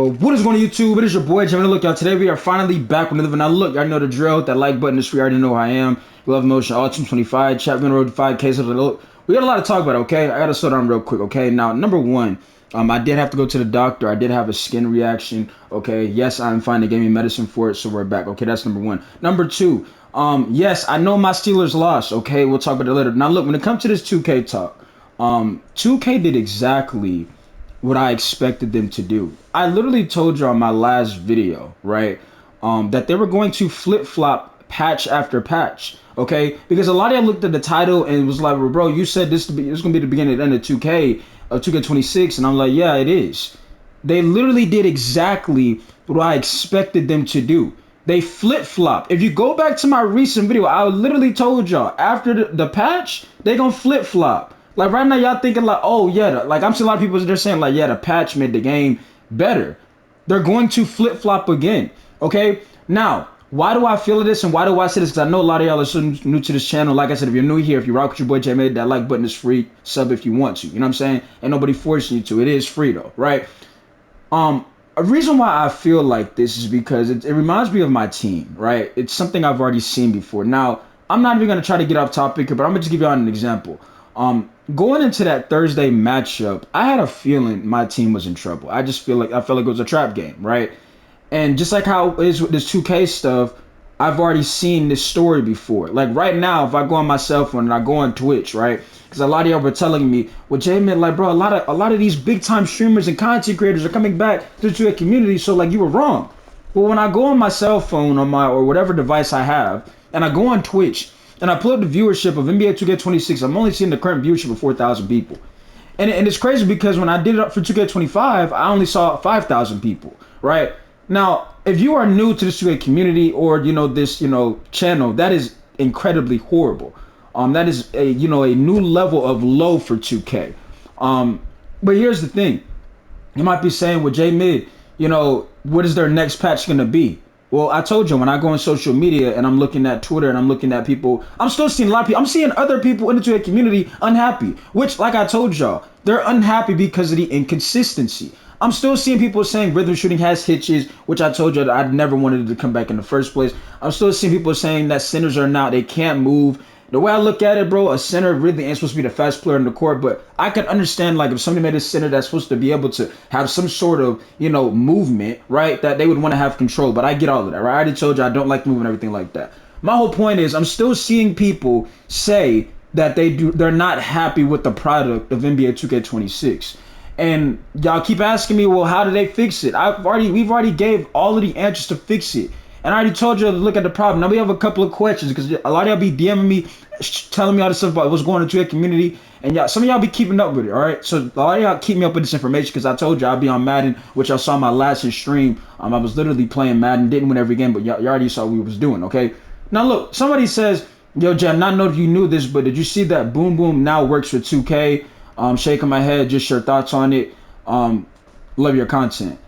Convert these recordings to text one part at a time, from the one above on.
What is going on YouTube? It is your boy Jimmy. Look, y'all. Today we are finally back with another. Now look, y'all know the drill. Hit that like button is free. I already know who I am. Love motion. All 225. Chat been road 5K. So look, we got a lot to talk about. Okay, I gotta slow down real quick. Okay, now number one, I did have to go to the doctor. I did have a skin reaction. Okay, yes, I'm fine. They gave me medicine for it, so we're back. Okay, that's number one. Number two, yes, I know my Steelers lost. Okay, we'll talk about it later. Now look, when it comes to this 2K talk, 2K did exactly what I expected them to do. I literally told you on my last video, right, that they were going to flip-flop patch after patch, okay? Because a lot of y'all looked at the title and was like, well, bro, you said this going to be the beginning and end of 2K, of 2K26, and I'm like, yeah, it is. They literally did exactly what I expected them to do. They flip-flop. If you go back to my recent video, I literally told y'all, after the patch, they going to flip-flop. Like right now, y'all thinking like, oh yeah, like I'm seeing a lot of people they're saying like, yeah, the patch made the game better. They're going to flip flop again. Okay, now why do I feel this and why do I say this? Because I know a lot of y'all are so new to this channel. Like I said, if you're new here, if you rock with your boy J made, that like button is free. Sub if you want to. You know what I'm saying? Ain't nobody forcing you to. It is free though, right? A reason why I feel like this is because it reminds me of my team, right? It's something I've already seen before. Now I'm not even gonna try to get off topic here, but I'm gonna just give y'all an example. Going into that Thursday matchup, I had a feeling my team was in trouble. I felt like it was a trap game, right? And just like how it is with this 2K stuff, I've already seen this story before. Like right now, if I go on my cell phone and I go on Twitch, right? Because a lot of y'all were telling me, well, J-Man, like, bro, a lot of these big time streamers and content creators are coming back to the 2K community, so like you were wrong. Well, when I go on my cell phone or whatever device I have, and I go on Twitch, and I pull up the viewership of NBA 2K26, I'm only seeing the current viewership of 4,000 people. And it's crazy because when I did it up for 2K25, I only saw 5,000 people, right? Now, if you are new to the 2K community or, this, channel, that is incredibly horrible. That is a new level of low for 2K. But here's the thing. You might be saying, well, J-Mid, what is their next patch going to be? Well, I told you, when I go on social media and I'm looking at Twitter and I'm looking at people, I'm still seeing a lot of people. I'm seeing other people in the 2K community unhappy, which, like I told y'all, they're unhappy because of the inconsistency. I'm still seeing people saying rhythm shooting has hitches, which I told you that I never wanted it to come back in the first place. I'm still seeing people saying that centers are now, they can't move. The way I look at it, bro, a center really ain't supposed to be the fast player in the court, but I can understand, like, if somebody made a center that's supposed to be able to have some sort of, movement, right, that they would want to have control, but I get all of that, right? I already told you I don't like moving and everything like that. My whole point is I'm still seeing people say that they're not happy with the product of NBA 2K26. And y'all keep asking me, well, how do they fix it? We've already gave all of the answers to fix it. And I already told you to look at the problem. Now we have a couple of questions because a lot of y'all be DMing me, telling me all this stuff about what's going on in the community, and some of y'all be keeping up with it. All right, so a lot of y'all keep me up with this information because I told you I'll be on Madden, which y'all saw my last stream. I was literally playing Madden, didn't win every game, but y'all already saw what we was doing. Okay, now look, somebody says, yo, Jam, not know if you knew this, but did you see that Boom Boom now works with 2K? Shaking my head, just your thoughts on it. Love your content.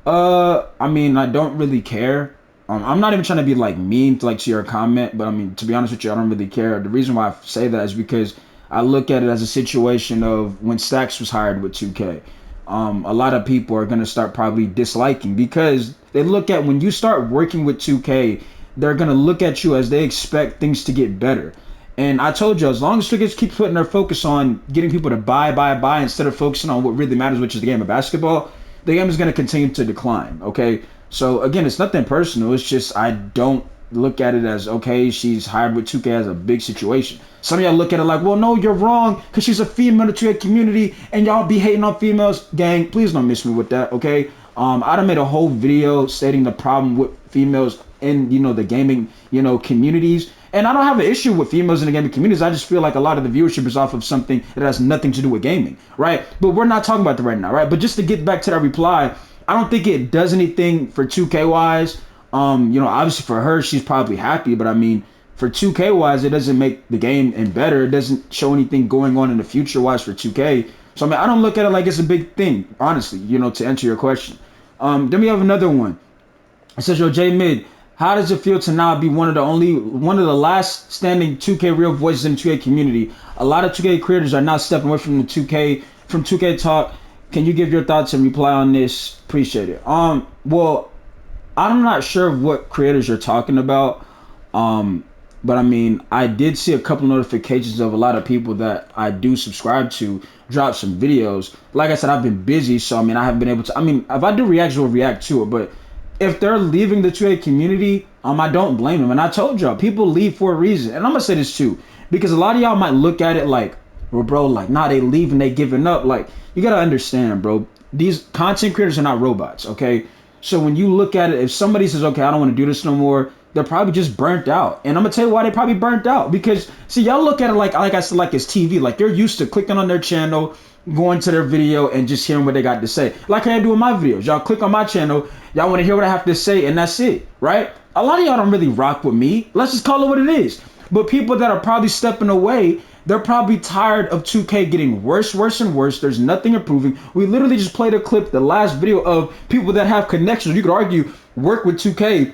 I mean, I don't really care. I'm not even trying to be like mean to your comment, but I mean, to be honest with you, I don't really care. The reason why I say that is because I look at it as a situation of when Stacks was hired with 2K. A lot of people are going to start probably disliking because they look at when you start working with 2K, they're going to look at you as they expect things to get better. And I told you, as long as 2K keeps putting their focus on getting people to buy instead of focusing on what really matters, which is the game of basketball, the game is going to continue to decline, okay? So, again, it's nothing personal. It's just I don't look at it as, okay, she's hired with 2K as a big situation. Some of y'all look at it like, well, no, you're wrong because she's a female in the 2K community and y'all be hating on females. Gang, please don't miss me with that, okay? I done made a whole video stating the problem with females in, the gaming, communities. And I don't have an issue with females in the gaming communities. I just feel like a lot of the viewership is off of something that has nothing to do with gaming, right? But we're not talking about that right now, right? But just to get back to that reply, I don't think it does anything for 2K wise. Obviously for her, she's probably happy, but I mean, for 2K wise, it doesn't make the game any better. It doesn't show anything going on in the future wise for 2K. So I mean, I don't look at it like it's a big thing, honestly, to answer your question. Then we have another one. It says, yo, J Mid, how does it feel to now be one of the last standing 2K real voices in the 2K community? A lot of 2K creators are now stepping away from 2K talk Can you give your thoughts and reply on this? Appreciate it. Well, I'm not sure what creators you're talking about. Um, but I mean, I did see a couple notifications of a lot of people that I do subscribe to drop some videos. Like I said, I've been busy, so I mean, I haven't been able to. I mean, if I do reacts, we'll react to it. But if they're leaving the 2A community, I don't blame them. And I told y'all, people leave for a reason. And I'm gonna say this too, because a lot of y'all might look at it like, well, bro, like, nah, they leaving, they giving up. Like, you gotta understand, bro. These content creators are not robots, okay? So when you look at it, if somebody says, okay, I don't want to do this no more, they're probably just burnt out. And I'm gonna tell you why they probably burnt out. Because see, y'all look at it like I said, like it's TV. Like you're used to clicking on their channel, going to their video, and just hearing what they got to say. Like I do in my videos. Y'all click on my channel, y'all want to hear what I have to say, and that's it, right? A lot of y'all don't really rock with me. Let's just call it what it is. But people that are probably stepping away, they're probably tired of 2K getting worse, worse, and worse. There's nothing improving. We literally just played a clip, the last video of people that have connections. You could argue work with 2K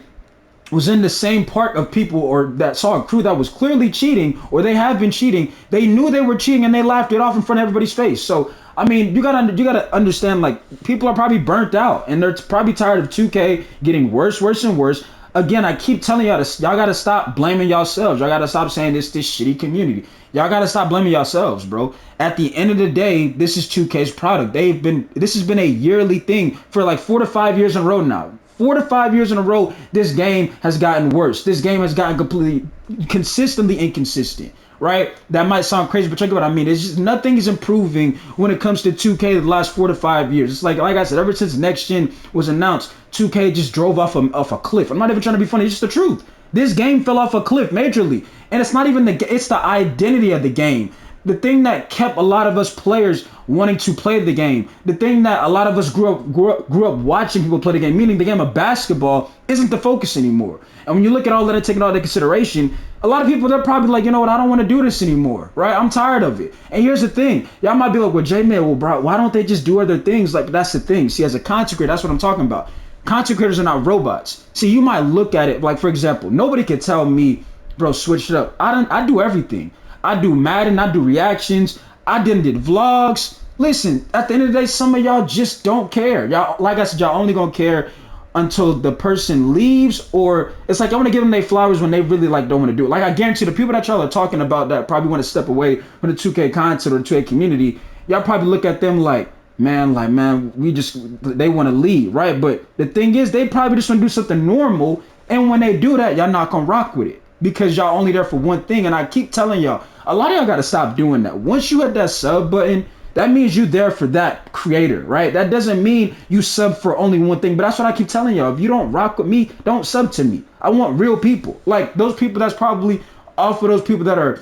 was in the same part of people or that saw a crew that was clearly cheating or they have been cheating. They knew they were cheating and they laughed it off in front of everybody's face. So I mean, you gotta understand, like, people are probably burnt out and they're probably tired of 2K getting worse, worse, and worse. Again, I keep telling y'all y'all gotta stop blaming yourselves. Y'all gotta stop saying this shitty community. Y'all gotta stop blaming yourselves, bro. At the end of the day, this is 2K's product. This has been a yearly thing for like 4 to 5 years in a row now. 4 to 5 years in a row, this game has gotten worse. This game has gotten completely, consistently inconsistent, right? That might sound crazy, but check it out. I mean, it's just nothing is improving when it comes to 2K the last 4 to 5 years. It's like I said, ever since Next Gen was announced, 2K just drove off a cliff. I'm not even trying to be funny. It's just the truth. This game fell off a cliff majorly, and it's not even it's the identity of the game. The thing that kept a lot of us players wanting to play the game, the thing that a lot of us grew up watching people play the game, meaning the game of basketball, isn't the focus anymore. And when you look at all that, taking all that consideration, a lot of people, they're probably like, you know what, I don't want to do this anymore, right? I'm tired of it. And here's the thing, y'all might be like, well, J-Man, well, bro, why don't they just do other things? Like, that's the thing. See, as a content creator, that's what I'm talking about. Content creators are not robots. See, you might look at it like, for example, nobody can tell me, bro, switch it up. I do everything. I do Madden, I do reactions, I did vlogs. Listen, at the end of the day, some of y'all just don't care. Y'all, like I said, y'all only gonna care until the person leaves, or it's like I want to give them their flowers when they really like don't want to do it. Like I guarantee the people that y'all are talking about that probably want to step away from the 2K content or the 2K community, y'all probably look at them like, man, they want to leave, right? But the thing is, they probably just want to do something normal, and when they do that, y'all not gonna rock with it because y'all only there for one thing. And I keep telling y'all, a lot of y'all gotta stop doing that. Once you hit that sub button, that means you there for that creator, right? That doesn't mean you sub for only one thing. But that's what I keep telling y'all. If you don't rock with me, don't sub to me. I want real people. Like those people that's probably off of those people that are,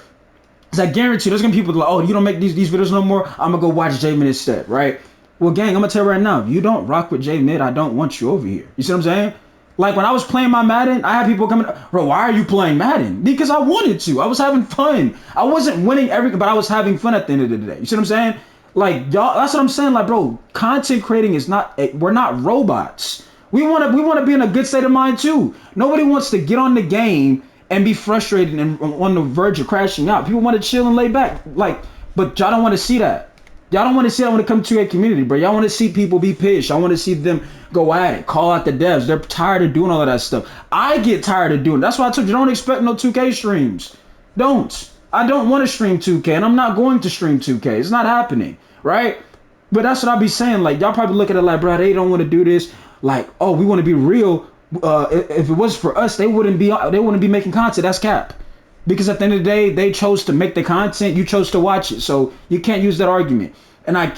because I guarantee there's gonna be people like, oh, you don't make these videos no more, I'm gonna go watch J-Mid instead, right? Well, gang, I'm gonna tell you right now, if you don't rock with J-Mid, I don't want you over here. You see what I'm saying? Like when I was playing my Madden, I had people coming, bro, why are you playing Madden? Because I wanted to. I was having fun. I wasn't winning but I was having fun at the end of the day. You see what I'm saying? Like y'all, that's what I'm saying. Like, bro, content creating is not, we're not robots. We wanna be in a good state of mind too. Nobody wants to get on the game and be frustrated and on the verge of crashing out. People want to chill and lay back. Like, but y'all don't want to see that. Y'all don't want to see that when it comes to a community, bro. Y'all want to see people be pissed. Y'all want to see them go at it, call out the devs. They're tired of doing all of that stuff. I get tired of doing it. That's why I told you, don't expect no 2K streams. Don't. I don't want to stream 2K, and I'm not going to stream 2K. It's not happening, right? But that's what I be saying. Like, y'all probably look at it like, bro, they don't want to do this. Like, oh, we want to be real. If it was for us, they wouldn't be making content. That's cap. Because at the end of the day, they chose to make the content, you chose to watch it. So you can't use that argument. And I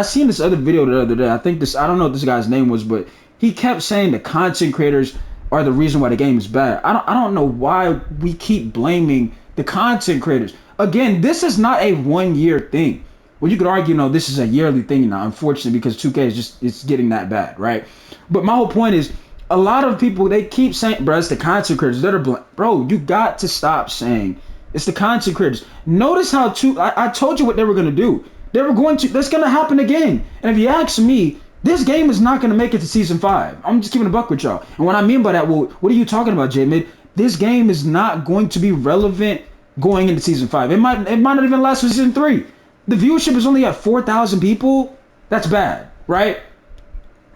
seen this other video the other day. I don't know what this guy's name was, but he kept saying the content creators are the reason why the game is bad. I don't know why we keep blaming the content creators. Again, this is not a 1 year thing. Well, you could argue, no, this is a yearly thing now, unfortunately, because 2K it's getting that bad, right? But my whole point is, a lot of people, they keep saying, bro, it's the content creators that are bro, you got to stop saying it's the content creators. Notice how I told you what they were gonna do. That's gonna happen again. And if you ask me, this game is not gonna make it to season 5. I'm just keeping a buck with y'all. And what I mean by that, well, what are you talking about, J-Mid? This game is not going to be relevant going into season 5. It might not even last for season 3. The viewership is only at 4,000 people. That's bad, right?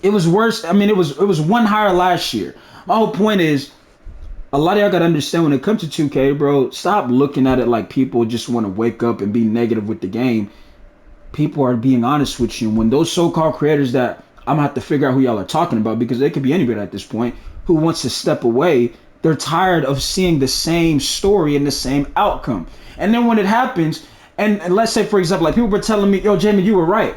It was worse. I mean, it was one higher last year. My whole point is, a lot of y'all gotta understand when it comes to 2K, bro. Stop looking at it like people just want to wake up and be negative with the game. People are being honest with you. When those so-called creators that I'm gonna have to figure out who y'all are talking about because they could be anybody at this point who wants to step away, they're tired of seeing the same story and the same outcome. And then when it happens, and let's say for example, like people were telling me, "Yo, Jamie, you were right."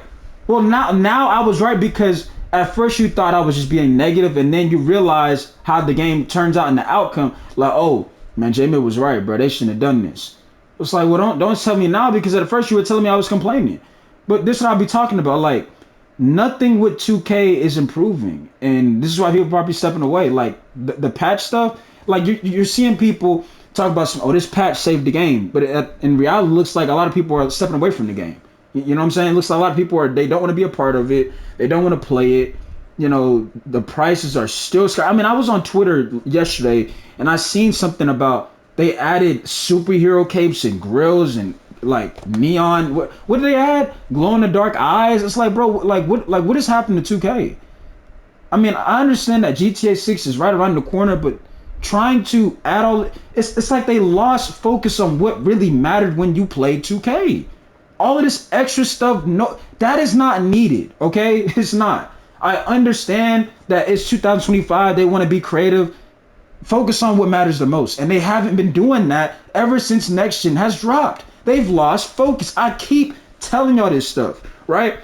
Well, now I was right because at first you thought I was just being negative, and then you realize how the game turns out and the outcome. Like, oh man, Jamie was right, bro. They shouldn't have done this. It's like, well, don't tell me now because at first you were telling me I was complaining. But this is what I'll be talking about. Like, nothing with 2K is improving, and this is why people probably stepping away. Like the patch stuff. Like you're seeing people talk about some, oh, this patch saved the game, but in reality, it looks like a lot of people are stepping away from the game. You know what I'm saying? It looks like a lot of people they don't want to be a part of it. They don't want to play it. You know, the prices are still sky. I mean, I was on Twitter yesterday and I seen something about they added superhero capes and grills and like neon. What did they add? Glow in the dark eyes. It's like, bro, what has happened to 2K? I mean, I understand that GTA 6 is right around the corner, but trying to add all it's like they lost focus on what really mattered when you played 2K. All of this extra stuff, no, that is not needed. Okay, it's not. I understand that it's 2025. They want to be creative. Focus on what matters the most, and they haven't been doing that ever since Next Gen has dropped. They've lost focus. I keep telling y'all this stuff, right?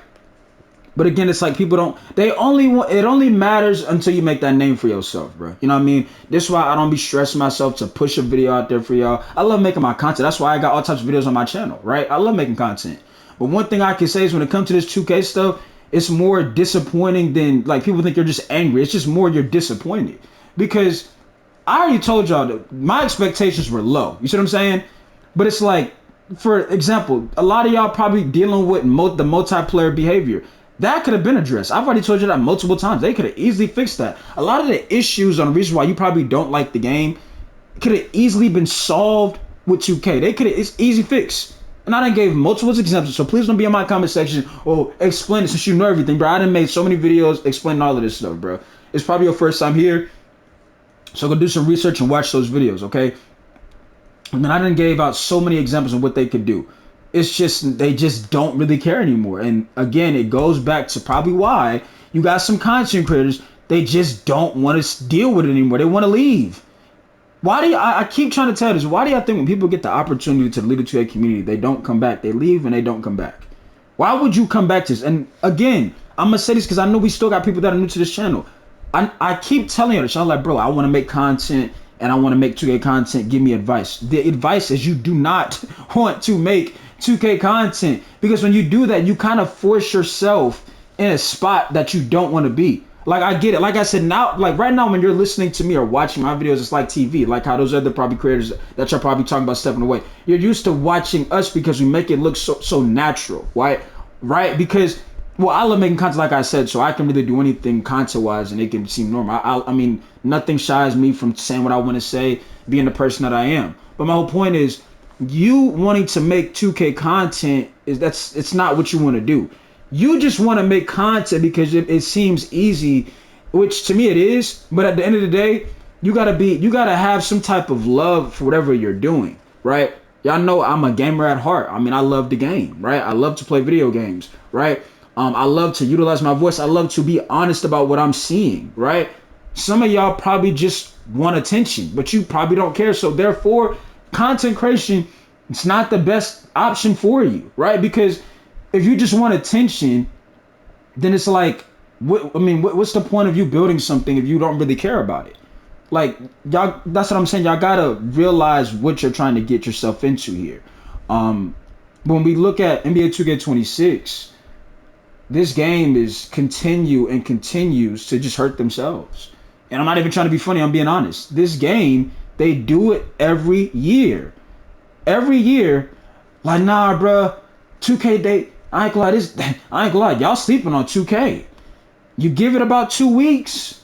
But again, it's like people don't. They only want. It only matters until you make that name for yourself, bro. You know what I mean? This is why I don't be stressing myself to push a video out there for y'all. I love making my content. That's why I got all types of videos on my channel, right? I love making content. But one thing I can say is when it comes to this 2K stuff, it's more disappointing than like people think you're just angry. It's just more you're disappointed because I already told y'all that my expectations were low. You see what I'm saying? But it's like, for example, a lot of y'all probably dealing with the multiplayer behavior. That could have been addressed. I've already told you that multiple times. They could have easily fixed that. A lot of the issues on the reason why you probably don't like the game could have easily been solved with 2K. It's easy fix. And I done gave multiple examples, so please don't be in my comment section or explain it since you know everything, bro. I done made so many videos explaining all of this stuff, bro. It's probably your first time here, so go do some research and watch those videos, okay? I mean, I done gave out so many examples of what they could do. It's just, they just don't really care anymore. And again, it goes back to probably why you got some content creators, they just don't want to deal with it anymore. They want to leave. Why do you, I keep trying to tell you this, why do y'all think when people get the opportunity to lead to a community, they don't come back? They leave and they don't come back. Why would you come back to this? And again, I'm going to say this because I know we still got people that are new to this channel. I keep telling you this. I'm like, bro, I want to make content and I want to make 2K content. Give me advice. The advice is you do not want to make 2K content because when you do that, you kind of force yourself in a spot that you don't want to be. Like, I get it. Like I said, now, like right now when you're listening to me or watching my videos, it's like TV, like how those other probably creators that you're probably talking about stepping away. You're used to watching us because we make it look so natural, right? Right? Because, well, I love making content, like I said, so I can really do anything content-wise and it can seem normal. I mean, nothing shies me from saying what I want to say, being the person that I am. But my whole point is, you wanting to make 2K content, it's not what you want to do. You just want to make content because it seems easy, which to me it is. But at the end of the day, you gotta have some type of love for whatever you're doing, right? Y'all know I'm a gamer at heart. I mean, I love the game, right? I love to play video games, right? I love to utilize my voice. I love to be honest about what I'm seeing, right? Some of y'all probably just want attention, but you probably don't care. So therefore, content creation, it's not the best option for you, right? Because if you just want attention, then it's like, what's the point of you building something if you don't really care about it? Like, y'all, that's what I'm saying. Y'all gotta realize what you're trying to get yourself into here. When we look at NBA 2K26, this game continues to just hurt themselves. And I'm not even trying to be funny. I'm being honest. This game, they do it every year. Every year, like, nah, bruh, 2K, I ain't gonna lie, y'all sleeping on 2K. You give it about 2 weeks.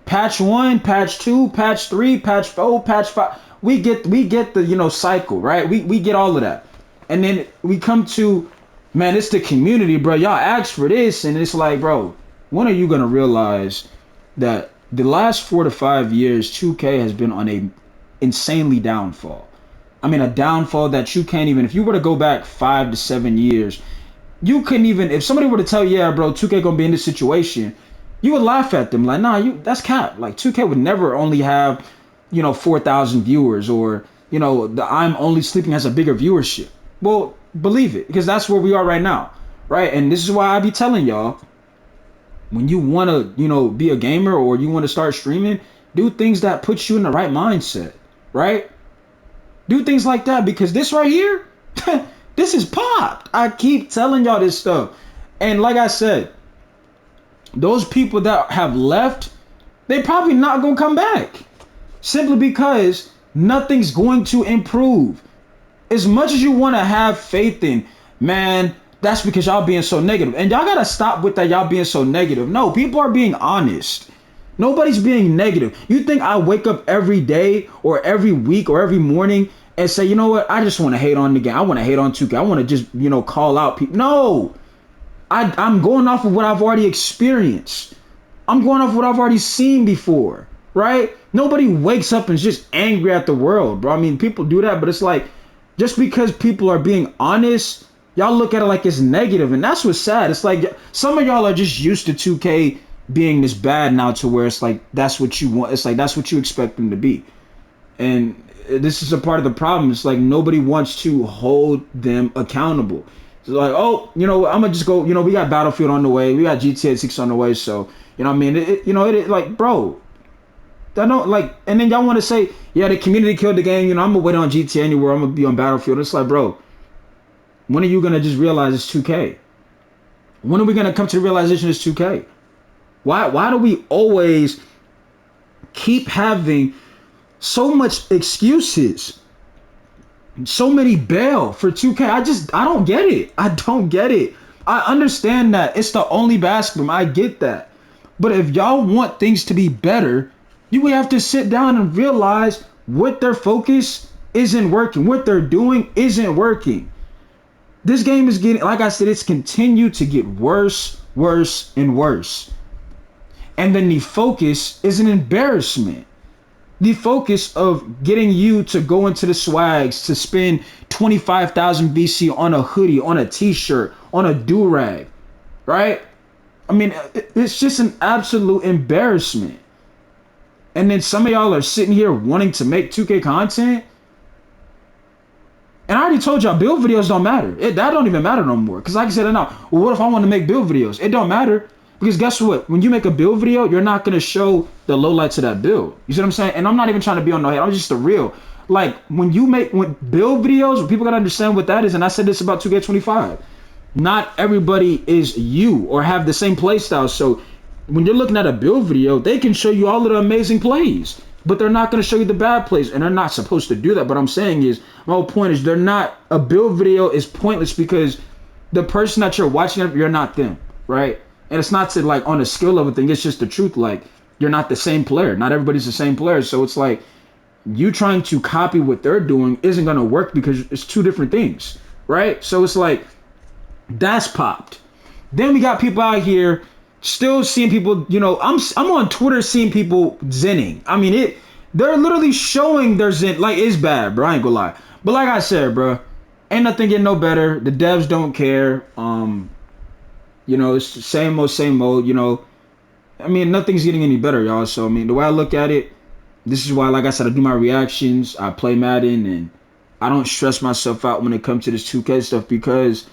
Patch 1, patch 2, patch 3, patch 4, patch 5. We get the cycle, right? We get all of that. And then we come to Man, it's the community, bro. Y'all asked for this, and it's like, bro, when are you gonna realize that the last 4 to 5 years, 2K has been on a insanely downfall. I mean, a downfall that you can't even. If you were to go back 5 to 7 years, you couldn't even. If somebody were to tell you, yeah, bro, 2K gonna be in this situation, you would laugh at them like, nah, you that's cap. Like 2K would never only have, 4,000 viewers, or the I'm only sleeping has a bigger viewership. Well, believe it, because that's where we are right now, right? And this is why I be telling y'all, when you want to, be a gamer or you want to start streaming, do things that put you in the right mindset, right? Do things like that, because this right here, this is popped. I keep telling y'all this stuff. And like I said, those people that have left, they probably not going to come back, simply because nothing's going to improve. As much as you want to have faith in, man, that's because y'all being so negative. And y'all got to stop with that, y'all being so negative. No, people are being honest. Nobody's being negative. You think I wake up every day or every week or every morning and say, you know what, I just want to hate on the game. I want to hate on 2K. I want to just, call out people. No, I'm going off of what I've already experienced. I'm going off what I've already seen before, right? Nobody wakes up and is just angry at the world, bro. I mean, people do that, but it's like, just because people are being honest, y'all look at it like it's negative, and that's what's sad. It's like some of y'all are just used to 2K being this bad now, to where it's like that's what you want. It's like that's what you expect them to be, and this is a part of the problem. It's like nobody wants to hold them accountable. It's like, oh, I'm gonna just go. We got Battlefield on the way, we got GTA 6 on the way, so what I mean, it like, bro. I don't like, and then y'all want to say, yeah, the community killed the game. I'm gonna wait on GTA anywhere. I'm gonna be on Battlefield. It's like, bro, when are you gonna just realize it's 2K? When are we gonna come to the realization it's 2K? Why do we always keep having so much excuses, so many bail for 2K? I don't get it. I don't get it. I understand that it's the only basketball. I get that, but if y'all want things to be better, you would have to sit down and realize what their focus isn't working. What they're doing isn't working. This game is getting, like I said, it's continued to get worse, worse, and worse. And then the focus is an embarrassment. The focus of getting you to go into the swags, to spend 25,000 VC on a hoodie, on a t-shirt, on a do-rag, right? I mean, it's just an absolute embarrassment. And then some of y'all are sitting here wanting to make 2K content. And I already told y'all, build videos don't matter. That don't even matter no more. Because like I said, now, well, what if I want to make build videos? It don't matter. Because guess what? When you make a build video, you're not going to show the lowlights of that build. You see what I'm saying? And I'm not even trying to be on no head. I'm just a real. Like, when build videos, people got to understand what that is. And I said this about 2K25. Not everybody is you or have the same play style. So when you're looking at a build video, they can show you all of the amazing plays, but they're not going to show you the bad plays, and they're not supposed to do that. But I'm saying is, my whole point is, a build video is pointless because the person that you're watching, you're not them, right? And it's not to like on a skill level thing. It's just the truth. Like, you're not the same player. Not everybody's the same player. So it's like you trying to copy what they're doing isn't going to work because it's two different things, right? So it's like that's popped. Then we got people out here still seeing people, I'm on Twitter seeing people zenning. I mean, they're literally showing their zen. Like, it's bad, bro. I ain't gonna lie. But like I said, bro, ain't nothing getting no better. The devs don't care. It's the same old. I mean, nothing's getting any better, y'all. So, I mean, the way I look at it, this is why, like I said, I do my reactions. I play Madden, and I don't stress myself out when it comes to this 2K stuff, because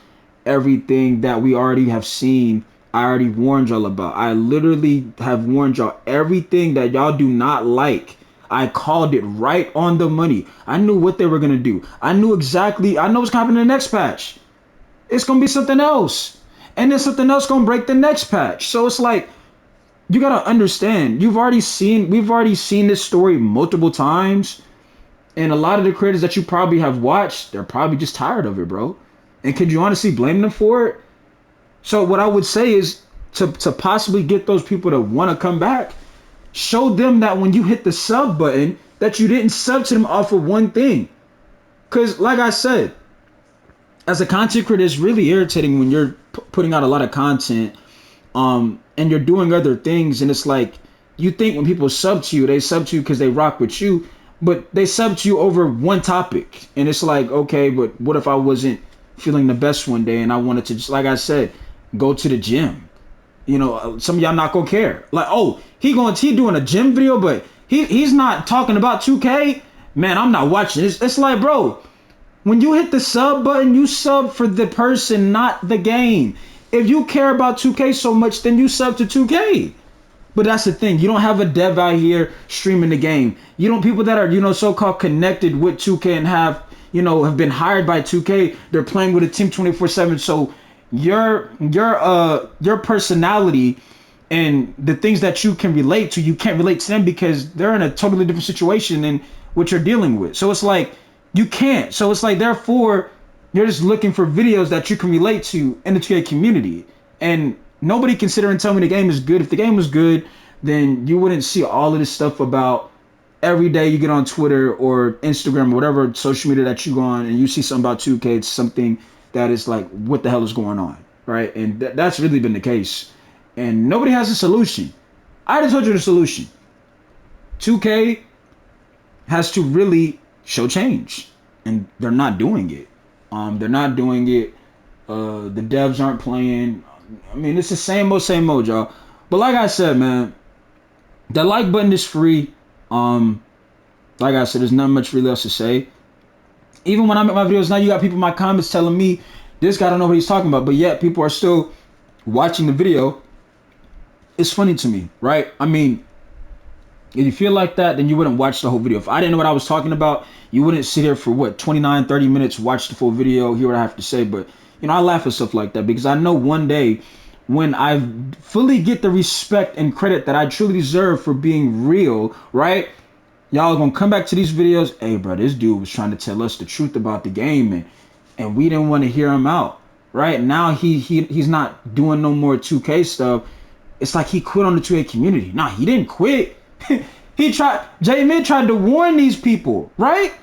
everything that we already have seen, I already warned y'all about. I literally have warned y'all everything that y'all do not like. I called it right on the money. I knew what they were going to do. I know what's going to happen in the next patch. It's going to be something else. And then something else going to break the next patch. So it's like, you got to understand, we've already seen this story multiple times. And a lot of the creators that you probably have watched, they're probably just tired of it, bro. And could you honestly blame them for it? So what I would say is, to possibly get those people to want to come back, show them that when you hit the sub button, that you didn't sub to them off of one thing. Because like I said, as a content creator, it's really irritating when you're putting out a lot of content, and you're doing other things, and it's like you think when people sub to you, they sub to you because they rock with you, but they sub to you over one topic, and it's like, okay, but what if I wasn't feeling the best one day and I wanted to just, like I said, go to the gym? You know, some of y'all not gonna care. Like, oh, he doing a gym video, but he's not talking about 2K. Man, I'm not watching. It's like, bro, when you hit the sub button, you sub for the person, not the game. If you care about 2K so much, then you sub to 2K. But that's the thing. You don't have a dev out here streaming the game. You don't, people that are, you know, so-called connected with 2K and have, you know, have been hired by 2K. They're playing with a team 24/7. So your personality and the things that you can relate to, you can't relate to them because they're in a totally different situation than what you're dealing with. So it's like you can't. So it's like, therefore, you're just looking for videos that you can relate to in the 2K community. And nobody can sit there and tell me the game is good. If the game was good, then you wouldn't see all of this stuff about every day you get on Twitter or Instagram or whatever social media that you go on and you see something about 2K. It's something that is like, what the hell is going on, right? And that's really been the case. And nobody has a solution. I already told you the solution. 2K has to really show change, and they're not doing it. They're not doing it. The devs aren't playing. I mean, it's the same old, y'all. But like I said, man, the like button is free. Like I said, there's not much really else to say. Even when I make my videos now, you got people in my comments telling me this guy don't know what he's talking about, but yet people are still watching the video. It's funny to me, right? I mean, if you feel like that, then you wouldn't watch the whole video. If I didn't know what I was talking about, you wouldn't sit here for what, 29, 30 minutes, watch the full video, hear what I have to say. But, you know, I laugh at stuff like that because I know one day when I fully get the respect and credit that I truly deserve for being real, right? Y'all are gonna come back to these videos. Hey, bro, this dude was trying to tell us the truth about the game, and we didn't want to hear him out, right? Now he's not doing no more 2K stuff. It's like he quit on the 2K community. Nah, he didn't quit. J-Mid tried to warn these people, right?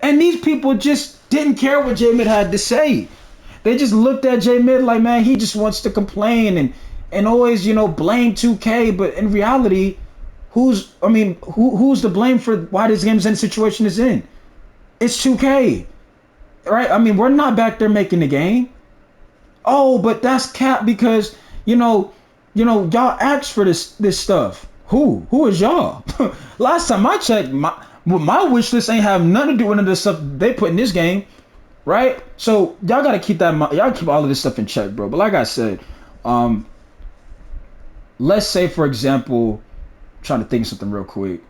And these people just didn't care what J-Mid had to say. They just looked at J-Mid like, man, he just wants to complain and always, you know, blame 2K. But in reality, who's to blame for why this game is in the situation it's in? It's 2K, right? I mean, we're not back there making the game. Oh, but that's cap because, you know, y'all asked for this stuff. Who is y'all? Last time I checked, my wish list ain't have nothing to do with none of the stuff they put in this game, right? So y'all gotta keep that. Y'all keep all of this stuff in check, bro. But like I said, let's say for example, I'm trying to think of something real quick.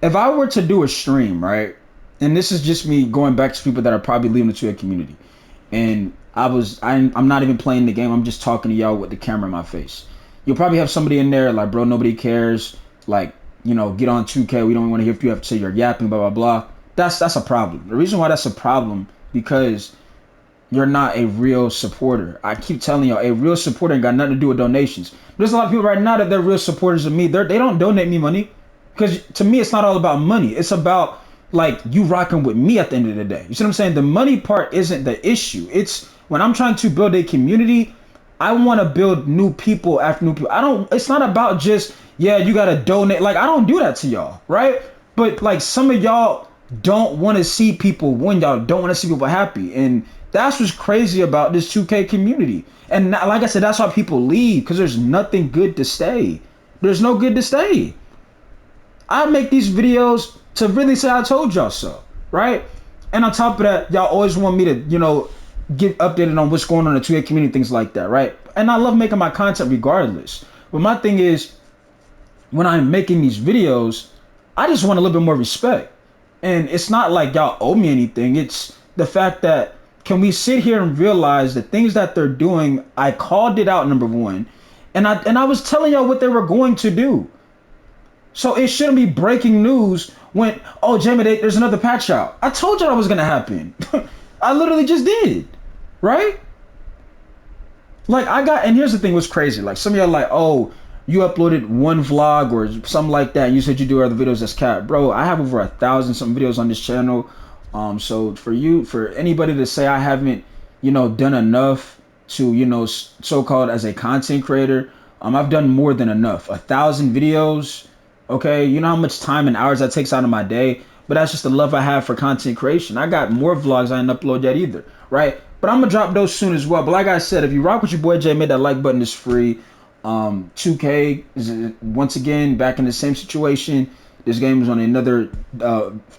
If I were to do a stream, right, and this is just me going back to people that are probably leaving the 2A community, and I'm not even playing the game. I'm just talking to y'all with the camera in my face. You'll probably have somebody in there like, bro, nobody cares. Like, you know, get on 2K. We don't want to hear if you have to say you're yapping, blah, blah, blah. That's a problem. The reason why that's a problem, because you're not a real supporter. I keep telling y'all, a real supporter ain't got nothing to do with donations. There's a lot of people right now that they're real supporters of me. They don't donate me money. Because to me, it's not all about money. It's about, like, you rocking with me at the end of the day. You see what I'm saying? The money part isn't the issue. It's when I'm trying to build a community, I want to build new people after new people. It's not about just, yeah, you got to donate. Like, I don't do that to y'all, right? But, like, some of y'all don't want to see people win. Y'all don't want to see people happy. And that's what's crazy about this 2K community. And like I said, that's why people leave, because there's nothing good to stay. There's no good to stay. I make these videos to really say I told y'all so, right? And on top of that, y'all always want me to, you know, get updated on what's going on in the 2A community, things like that, right? And I love making my content regardless. But my thing is, when I'm making these videos, I just want a little bit more respect. And it's not like y'all owe me anything. It's the fact that, can we sit here and realize the things that they're doing, I called it out, number one, and I was telling y'all what they were going to do. So it shouldn't be breaking news when, oh, Jamie, there's another patch out. I told you that was going to happen. I literally just did, right? Like, and here's the thing, what's crazy. Like, some of y'all like, oh, you uploaded one vlog or something like that, and you said you do other videos, that's cap. Bro, I have over 1,000 some videos on this channel. So for anybody to say I haven't, done enough to, so-called as a content creator, I've done more than enough. 1,000 videos, okay? You know how much time and hours that takes out of my day, but that's just the love I have for content creation. I got more vlogs I didn't upload yet either, right? But I'm gonna drop those soon as well. But like I said, if you rock with your boy Jay, made that like button is free. 2K is once again back in the same situation. This game is on another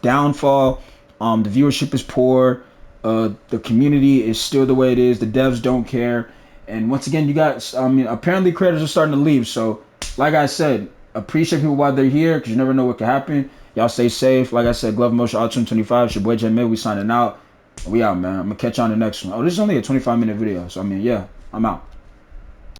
downfall. The viewership is poor. The community is still the way it is. The devs don't care. And once again, you got, apparently creators are starting to leave. So, like I said, appreciate people while they're here because you never know what could happen. Y'all stay safe. Like I said, Glove Motion Autumn 25. It's your boy J Mid. We signing out. We out, man. I'm going to catch you on the next one. Oh, this is only a 25-minute video. So, yeah, I'm out.